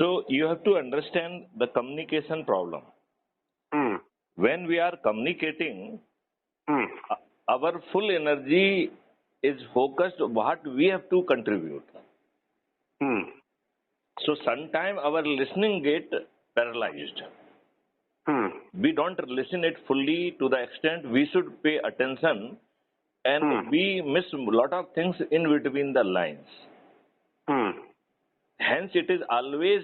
So you have to understand the communication problem. When we are communicating, our full energy is focused on what we have to contribute. So sometimes our listening get paralyzed. We don't listen it fully to the extent we should pay attention, and we miss a lot of things in between the lines. Hence, it is always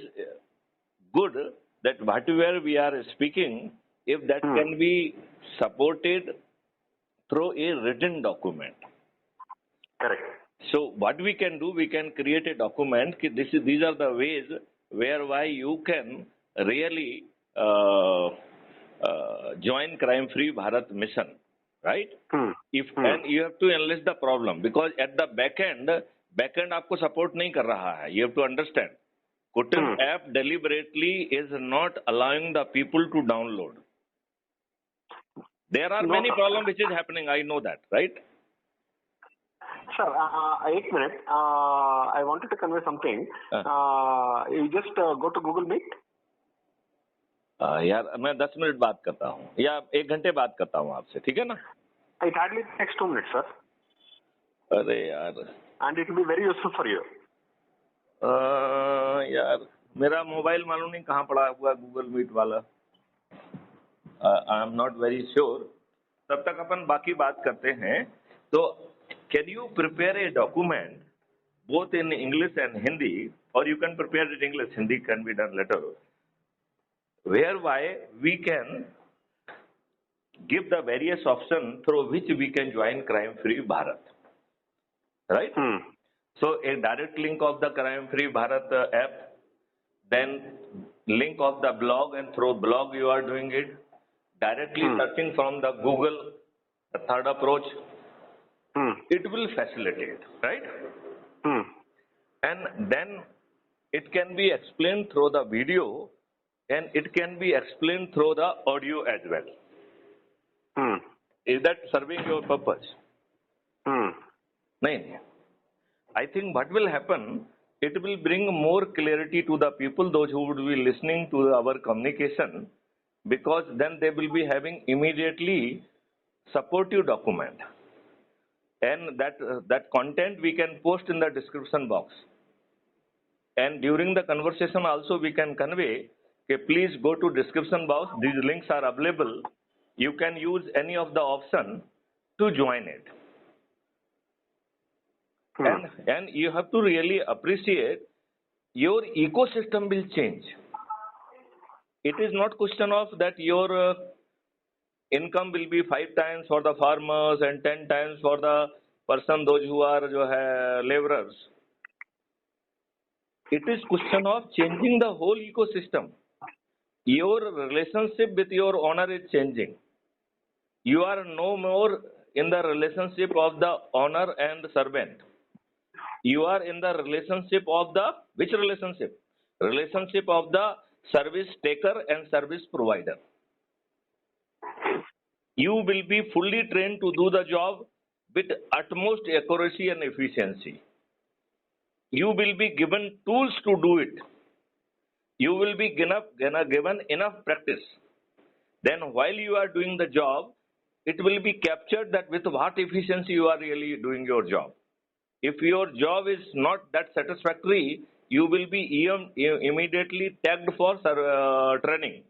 good that whatever we are speaking, if that can be supported through a written document. Correct. So what we can do, we can create a document. These are the ways whereby you can really join crime-free Bharat mission, right? And you have to analyze the problem, because at the back end आपको support नहीं कर रहा है. You have to understand. Kutum app deliberately is not allowing the people to download. There are many problems which is happening. I know that, right? Sir, 8 minutes. I wanted to convey something. You just go to Google Meet. यार मैं 10 minute बात करता हूँ या 1 घंटे बात करता हूँ आपसे, ठीक है ना? It hardly takes 2 minutes, sir. अरे यार. And it will be very useful for you. यार मेरा मोबाइल मालूम नहीं कहाँ पड़ा हुआ गूगल मीट वाला. I am not very sure. तब तक अपन बाकी बात करते हैं. तो can you prepare a document both in English and Hindi, और you can prepare it English, Hindi can be done later, whereby we can give the various options through which we can join crime-free Bharat, right? So a direct link of the crime-free Bharat app, then link of the blog, and through blog you are doing it, directly searching from the Google, the third approach, it will facilitate, right? And then it can be explained through the video, and it can be explained through the audio as well. Is that serving your purpose? No. I think what will happen, it will bring more clarity to the people, those who would be listening to our communication, because then they will be having immediately supportive document. And that content we can post in the description box. And during the conversation also we can convey, okay, please go to description box. These links are available. You can use any of the option to join it. And you have to really appreciate your ecosystem will change. It is not question of that your income will be 5 times for the farmers and 10 times for the person those who are laborers. It is question of changing the whole ecosystem. Your relationship with your owner is changing. You are no more in the relationship of the owner and servant. You are in the relationship of the, which relationship? Relationship of the service taker and service provider. You will be fully trained to do the job with utmost accuracy and efficiency. You will be given tools to do it. You will be given enough practice. Then while you are doing the job, it will be captured that with what efficiency you are really doing your job. If your job is not that satisfactory, you will be immediately tagged for training,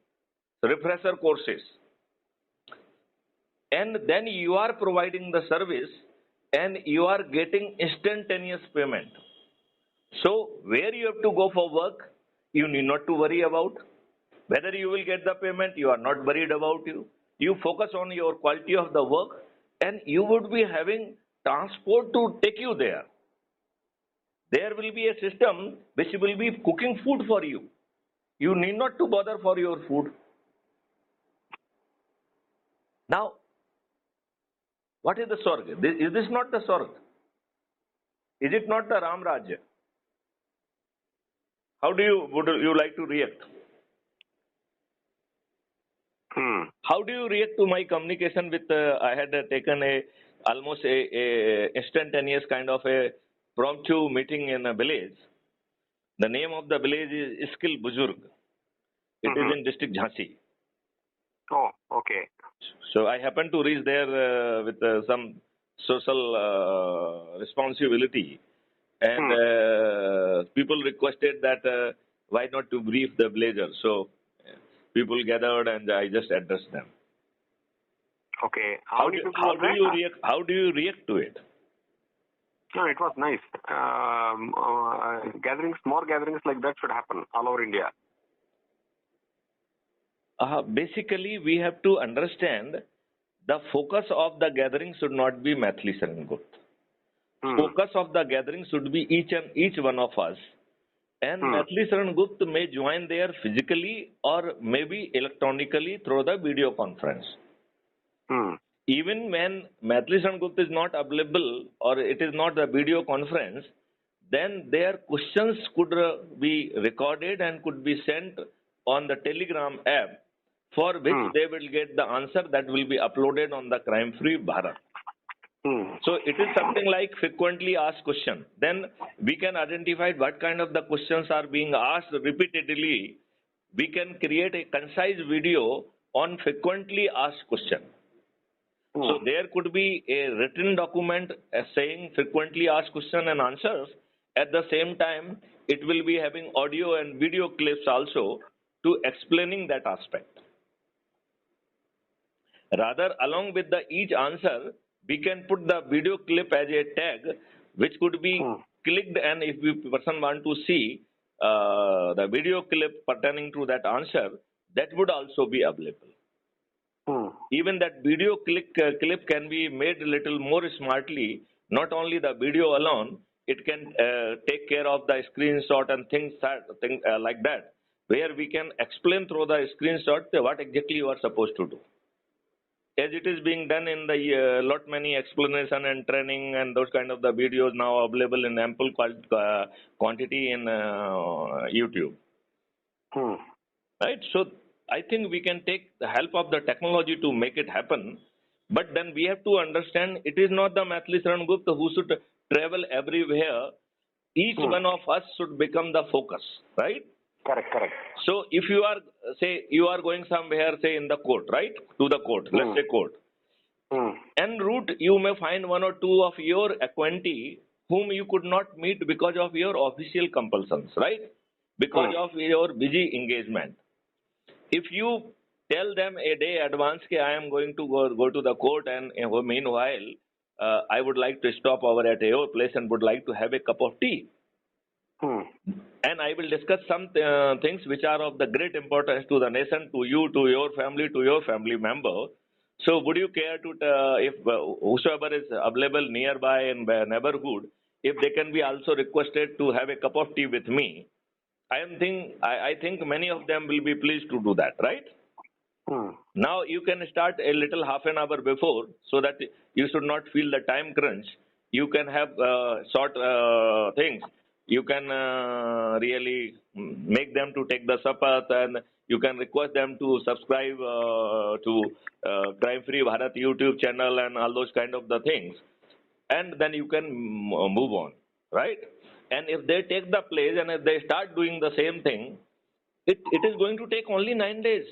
refresher courses. And then you are providing the service and you are getting instantaneous payment. So where you have to go for work, you need not to worry about. Whether you will get the payment, you are not worried about you. You focus on your quality of the work, and you would be having transport to take you there. There will be a system which will be cooking food for you. You need not to bother for your food. Now, what is the Swarg? Is this not the Swarg? Is it not the Ram Rajya? How would you like to react? How do you react to my communication with, I had taken almost a instantaneous kind of a promptu meeting in a village. The name of the village is Iskil Bujurg. It is in district Jhansi. Oh, okay. So I happened to reach there with some social responsibility, and people requested that why not to brief the villagers. So people gathered and I just addressed them. Okay. How do you react to it? No, it was nice. More gatherings like that should happen all over India. Basically, we have to understand the focus of the gathering should not be Maithili Sharan Gupt. Focus of the gathering should be each one of us. And Maithili Sharan Gupt may join there physically or maybe electronically through the video conference. Even when Maithili Sharan Gupt is not available or it is not a video conference, then their questions could be recorded and could be sent on the Telegram app, for which they will get the answer that will be uploaded on the crime-free Bharat. So it is something like frequently asked question. Then we can identify what kind of the questions are being asked repeatedly. We can create a concise video on frequently asked question. So there could be a written document saying frequently asked question and answers. At the same time, it will be having audio and video clips also to explaining that aspect. Rather, along with each answer, we can put the video clip as a tag, which could be clicked, and if the person want to see the video clip pertaining to that answer, that would also be available. Even that video clip can be made a little more smartly. Not only the video alone, it can take care of the screenshot and things like that, where we can explain through the screenshot what exactly you are supposed to do. As it is being done in the lot many explanation and training and those kind of the videos now available in ample quantity in YouTube. Right? So I think we can take the help of the technology to make it happen. But then we have to understand it is not the Maithili Sharan Gupt who should travel everywhere. Each one of us should become the focus. Right? Correct. So if you are, say, you are going somewhere, say in the court, right? To the court, let's say court. En route, you may find one or two of your acquaintee whom you could not meet because of your official compulsions, right? Because of your busy engagement. If you tell them a day advance that I am going to go to the court, and meanwhile, I would like to stop over at your place and would like to have a cup of tea. And I will discuss some things which are of the great importance to the nation, to you, to your family member. So would you care to, if whosoever is available nearby in neighborhood, if they can be also requested to have a cup of tea with me? I think many of them will be pleased to do that, right? Now you can start a little half an hour before, so that you should not feel the time crunch. You can have short things. You can really make them to take the sapath, and you can request them to subscribe to Crime Free Bharat YouTube channel and all those kind of the things. And then you can move on, right? And if they take the place and if they start doing the same thing, it is going to take only 9 days.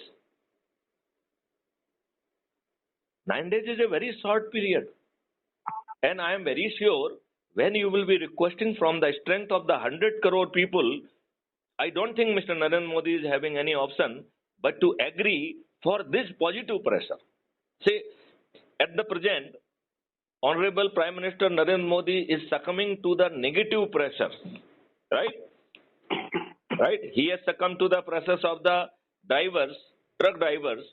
9 days is a very short period. And I am very sure when you will be requesting from the strength of the 100 crore people, I don't think Mr. Narendra Modi is having any option but to agree for this positive pressure. Say, at the present, Honorable Prime Minister Narendra Modi is succumbing to the negative pressure, right? Right? He has succumbed to the pressures of the drivers, truck drivers,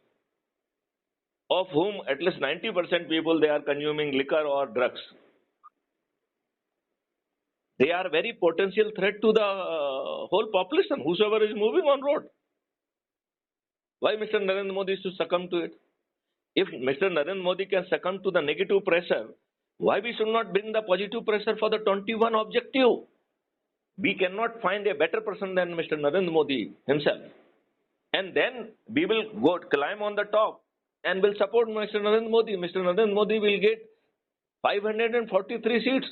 of whom at least 90% people, they are consuming liquor or drugs. They are very potential threat to the whole population, whosoever is moving on road. Why Mr. Narendra Modi should succumb to it? If Mr. Narendra Modi can succumb to the negative pressure, why we should not bring the positive pressure for the 21 objective? We cannot find a better person than Mr. Narendra Modi himself. And then we will climb on the top and will support Mr. Narendra Modi. Mr. Narendra Modi will get 543 seats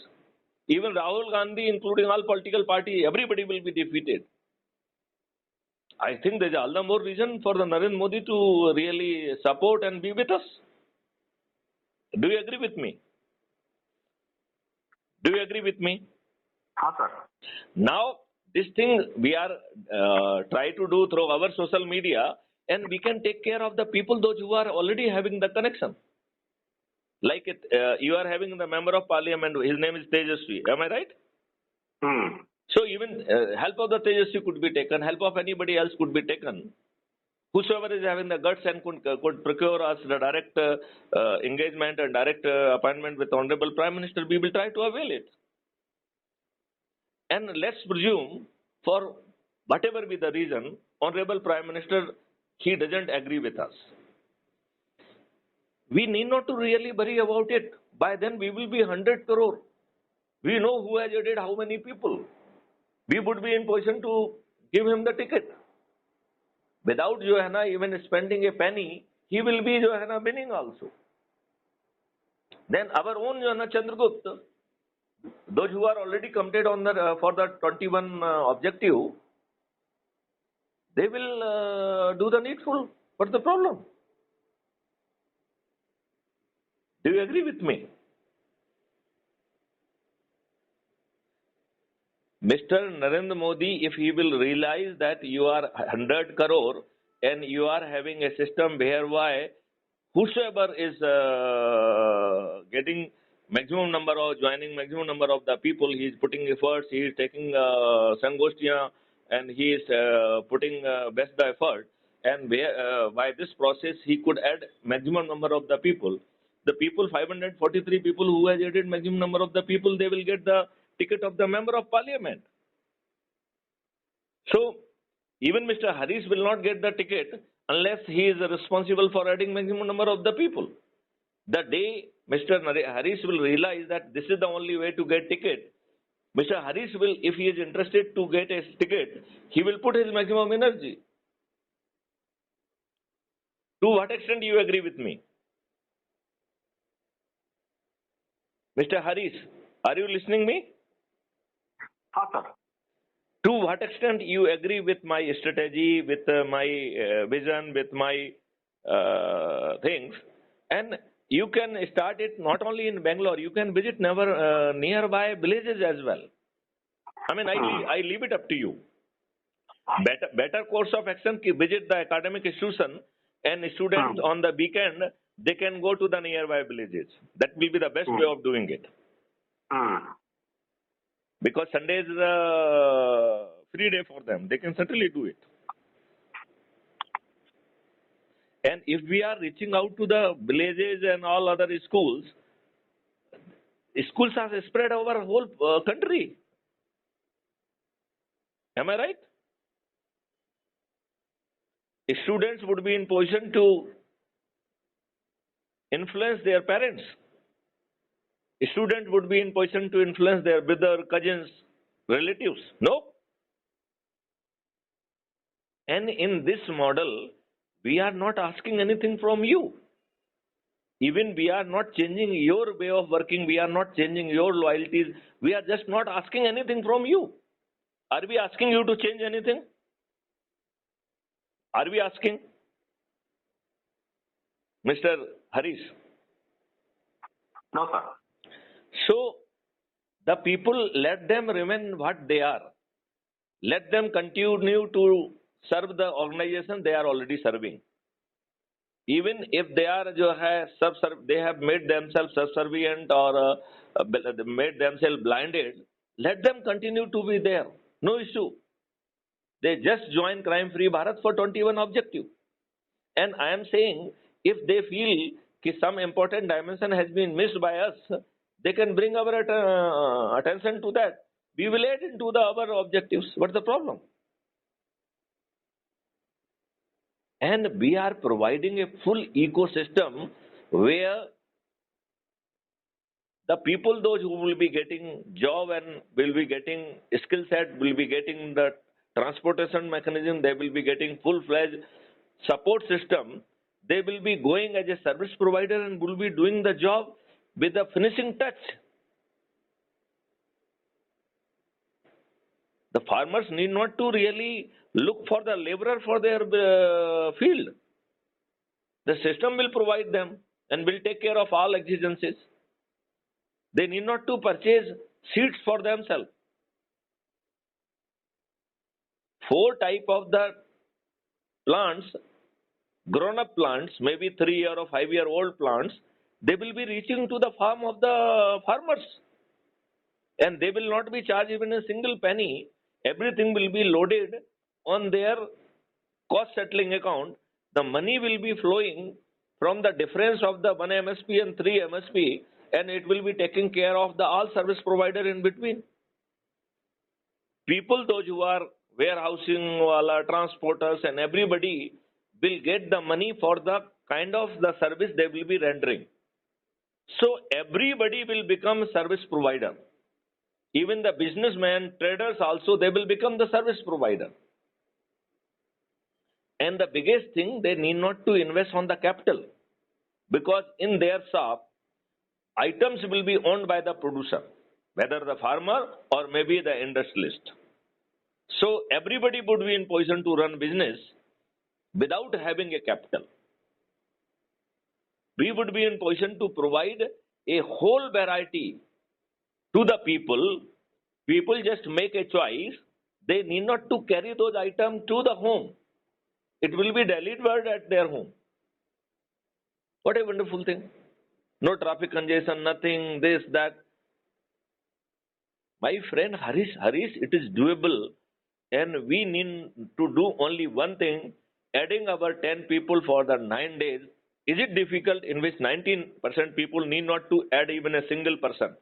Even Rahul Gandhi, including all political party, everybody will be defeated. I think there's all the more reason for the Narendra Modi to really support and be with us. Do you agree with me? Do you agree with me? Yes, sir. Now, this thing we are try to do through our social media, and we can take care of the people, those who are already having the connection. Like you are having the member of parliament, his name is Tejasvi. Am I right? So even help of the Tejasvi could be taken, help of anybody else could be taken. Whosoever is having the guts and could procure us the direct engagement and direct appointment with Honorable Prime Minister, we will try to avail it. And let's presume, for whatever be the reason, Honorable Prime Minister, he doesn't agree with us. We need not to really worry about it. By then we will be 100 crore. We know who has added how many people. We would be in position to give him the ticket. Without Johanna even spending a penny, he will be Johanna winning also. Then our own Johanna Chandgupta, those who are already committed on the for the 21 objective, they will do the needful. What's the problem? Do you agree with me? Mr. Narendra Modi, if he will realize that you are 100 crore and you are having a system whereby whosoever is getting maximum number of joining maximum number of the people, he is putting efforts, he is taking Sangostya and he is putting best the effort, and by this process he could add maximum number of the people. The people, 543 people who has added maximum number of the people, they will get the ticket of the member of parliament. So even Mr. Harish will not get the ticket unless he is responsible for adding maximum number of the people. The day Mr. Harish will realize that this is the only way to get ticket, Mr. Harish will, if he is interested to get a ticket, he will put his maximum energy. To what extent do you agree with me? Mr. Harish, are you listening me? Yes, sir. To what extent you agree with my strategy, with my vision, with my things? And you can start it not only in Bangalore, you can visit nearby villages as well. I mean, I leave it up to you. Better course of action, visit the academic institution, and students on the weekend, they can go to the nearby villages. That will be the best way of doing it. Because Sunday is a free day for them. They can certainly do it. And if we are reaching out to the villages and all other schools are spread over whole country. Am I right? Students would be in position to influence their parents. Students would be in position to influence their brother, cousins, relatives. No? And in this model, we are not asking anything from you. Even we are not changing your way of working. We are not changing your loyalties. We are just not asking anything from you. Are we asking you to change anything? Are we asking? Mr. Harish? No, sir. So, the people, let them remain what they are. Let them continue to serve the organization they are already serving. Even if they are, they have made themselves subservient or made themselves blinded, let them continue to be there. No issue. They just join crime-free Bharat for 21 objective. And I am saying, if they feel that some important dimension has been missed by us, they can bring our attention to that. We will add into our objectives. What's the problem? And we are providing a full ecosystem where the people, those who will be getting job and will be getting skill set, will be getting the transportation mechanism, they will be getting full-fledged support system. They will be going as a service provider and will be doing the job with the finishing touch. The farmers need not to really look for the laborer for their field. The system will provide them and will take care of all exigencies. They need not to purchase seeds for themselves. 4 type of the plants, grown-up plants, maybe 3-year or 5-year-old plants, they will be reaching to the farm of the farmers. And they will not be charged even a single penny. Everything will be loaded on their cost settling account. The money will be flowing from the difference of the 1 MSP and 3 MSP, and it will be taking care of the all service provider in between. People, those who are warehousing, wala, transporters, and everybody will get the money for the kind of the service they will be rendering. So everybody will become a service provider. Even the businessmen, traders also, they will become the service provider. And the biggest thing, they need not to invest on the capital, because in their shop, items will be owned by the producer, whether the farmer or maybe the industrialist. So everybody would be in position to run business without having a capital. We would be in position to provide a whole variety to the people. People just make a choice. They need not to carry those items to the home. It will be delivered at their home. What a wonderful thing. No traffic congestion, nothing, this, that. My friend Harish, it is doable, and we need to do only one thing, adding our 10 people for the 9 days. Is it difficult, in which 19% people need not to add even a single person?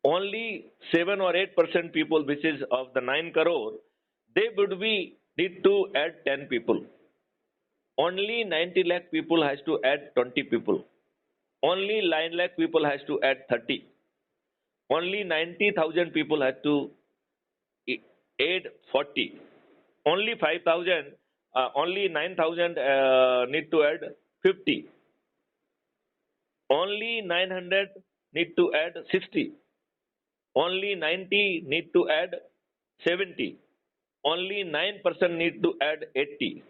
Only 7 or 8% people, which is of the 9 crore, they would be need to add 10 people. Only 90 lakh people has to add 20 people. Only 9 lakh people has to add 30. Only 90,000 people have to add 40. Only 5,000, only 9,000 need to add 50. Only 900 need to add 60. Only 90 need to add 70. Only 9% need to add 80.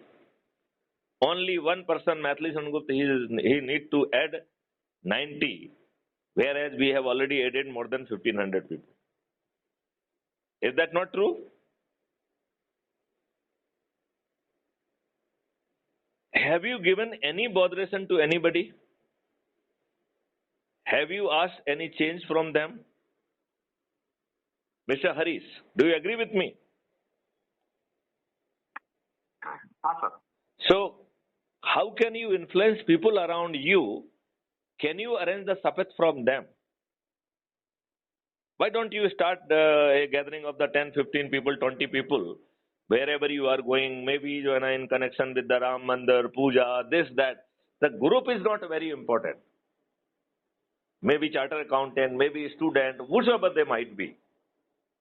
Only one person, Maithili Sharan Gupt, he need to add 90. Whereas we have already added more than 1,500 people. Is that not true? Have you given any botheration to anybody? Have you asked any change from them? Mr. Harish, do you agree with me? Sir. So, how can you influence people around you? Can you arrange the sapat from them? Why don't you start a gathering of the 10, 15 people, 20 people, wherever you are going, maybe you are in connection with the Ram Mandir, Puja, this, that. The group is not very important. Maybe chartered accountant, maybe student, whosoever they might be.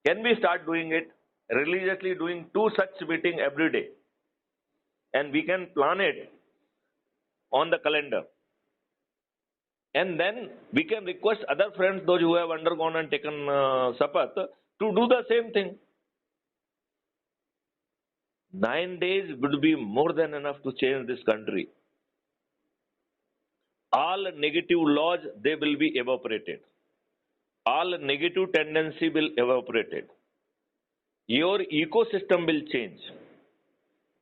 Can we start doing it? Religiously doing 2 such meetings every day. And we can plan it on the calendar. And then we can request other friends, those who have undergone and taken sapat, to do the same thing. 9 days would be more than enough to change this country. All negative laws, they will be evaporated. All negative tendency will evaporated. Your ecosystem will change.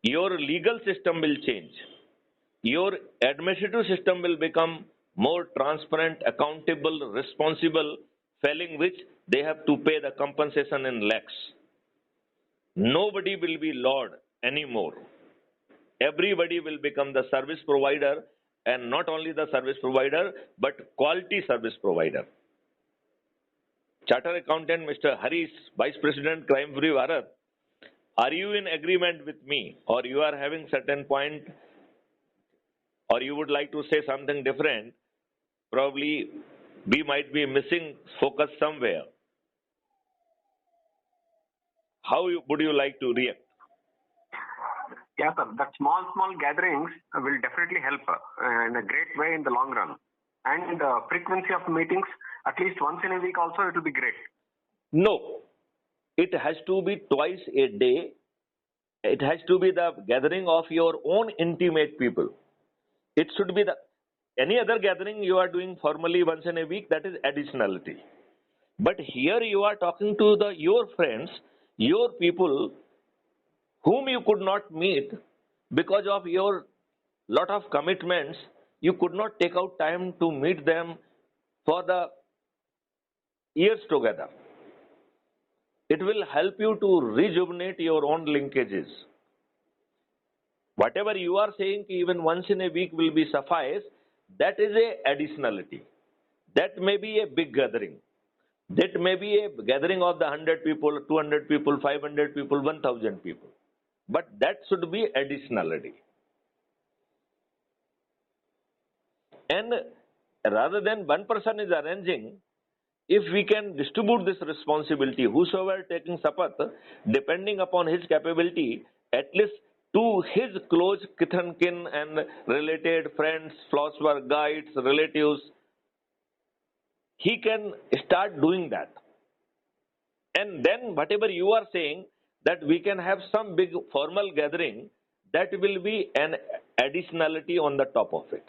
Your legal system will change. Your administrative system will become more transparent, accountable, responsible, failing which they have to pay the compensation in lakhs. Nobody will be lord anymore. Everybody will become the service provider, and not only the service provider, but quality service provider. Chartered Accountant Mr. Harish, Vice President, Crime Free Bharat, are you in agreement with me, or you are having certain point, or you would like to say something different? Probably we might be missing focus somewhere. How would you like to react? Yeah, sir. That small gatherings will definitely help in a great way in the long run. And frequency of meetings, at least once in a week also, it will be great. No. it has to be twice a day. It has to be the gathering of your own intimate people. It should be the any other gathering you are doing formally once in a week, that is additionality. But here you are talking to your friends, your people whom you could not meet because of your lot of commitments. You could not take out time to meet them for the years together. It will help you to rejuvenate your own linkages. Whatever you are saying, even once in a week will be suffice, that is a additionality. That may be a big gathering. That may be a gathering of the 100 people, 200 people, 500 people, 1000 people. But that should be additionality. And rather than one person is arranging, if we can distribute this responsibility, whosoever taking sapath, depending upon his capability, at least to his close kith and kin and related friends, philosopher, guides, relatives, he can start doing that. And then whatever you are saying, that we can have some big formal gathering, that will be an additionality on the top of it.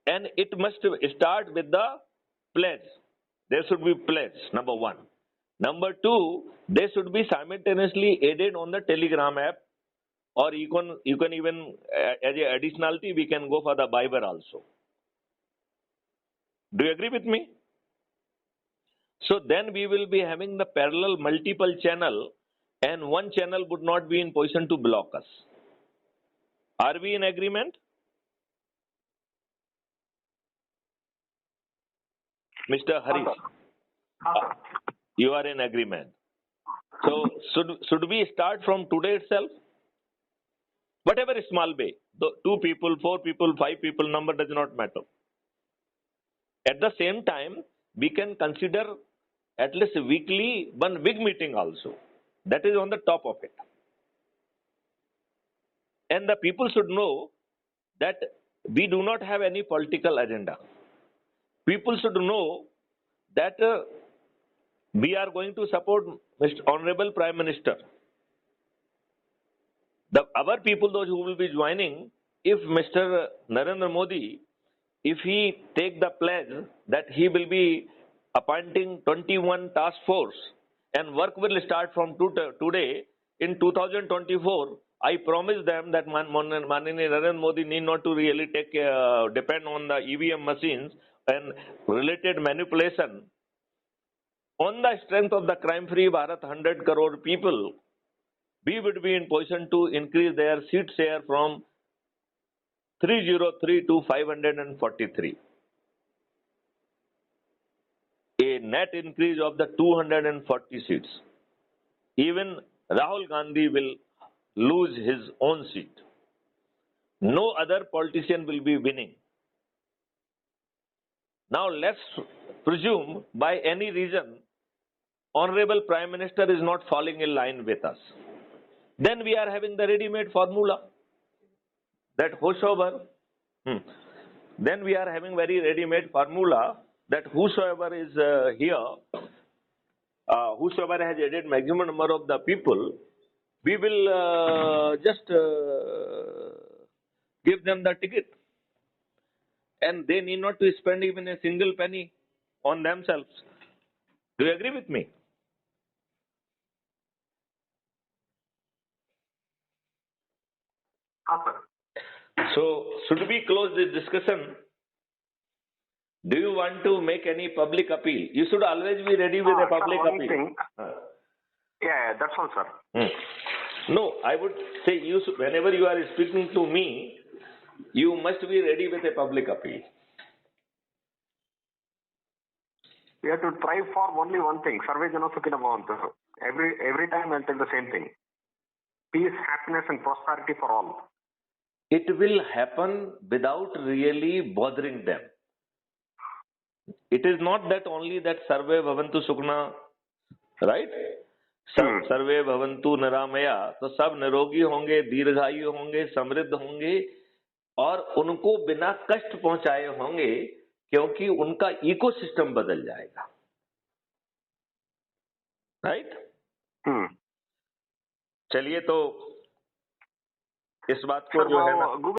And it must start with the pledge. There should be pledge, number one. Number two, they should be simultaneously added on the Telegram app, or you can even, as a additionality, we can go for the Bible also. Do you agree with me? So then we will be having the parallel multiple channel, and one channel would not be in position to block us. Are we in agreement? Mr. Harish, you are in agreement. So should we start from today itself? Whatever is small way, 2 people, 4 people, 5 people, number does not matter. At the same time, we can consider at least weekly one big meeting also. That is on the top of it. And the people should know that we do not have any political agenda. People should know that we are going to support Mr. Honorable Prime Minister. Our people, those who will be joining, if Mr. Narendra Modi, if he take the pledge that he will be appointing 21 task force and work will start from today, in 2024, I promise them that Manini Narendra Modi need not to really depend on the EVM machines and related manipulation. On the strength of the crime-free Bharat 100 crore people, we would be in position to increase their seat share from 303 to 543. A net increase of the 240 seats. Even Rahul Gandhi will lose his own seat. No other politician will be winning. Now let's presume by any reason Honorable Prime Minister is not falling in line with us. Then we are having the ready-made formula that whosoever, then we are having very ready-made formula that whosoever is here, whosoever has added maximum number of the people, we will just give them the ticket. And they need not to spend even a single penny on themselves. Do you agree with me? So, should we close this discussion? Do you want to make any public appeal? You should always be ready with a public appeal. Yeah, that's all, sir. No, I would say whenever you are speaking to me, you must be ready with a public appeal. We have to try for only one thing. Sarve Jana Sukhina Bhavantu. Every time I'll tell the same thing. Peace, happiness and prosperity for all. It will happen without really bothering them. It is not that only that Sarve Bhavantu Sukhna, right? Sarve Bhavantu Niramaya, तो सब निरोगी होंगे, दीर्घायु होंगे, समृद्ध होंगे और उनको बिना कष्ट पहुंचाए होंगे, क्योंकि उनका इकोसिस्टम बदल जाएगा। राइट? हम्म। चलिए, तो इस बात को सर जो है ना, Google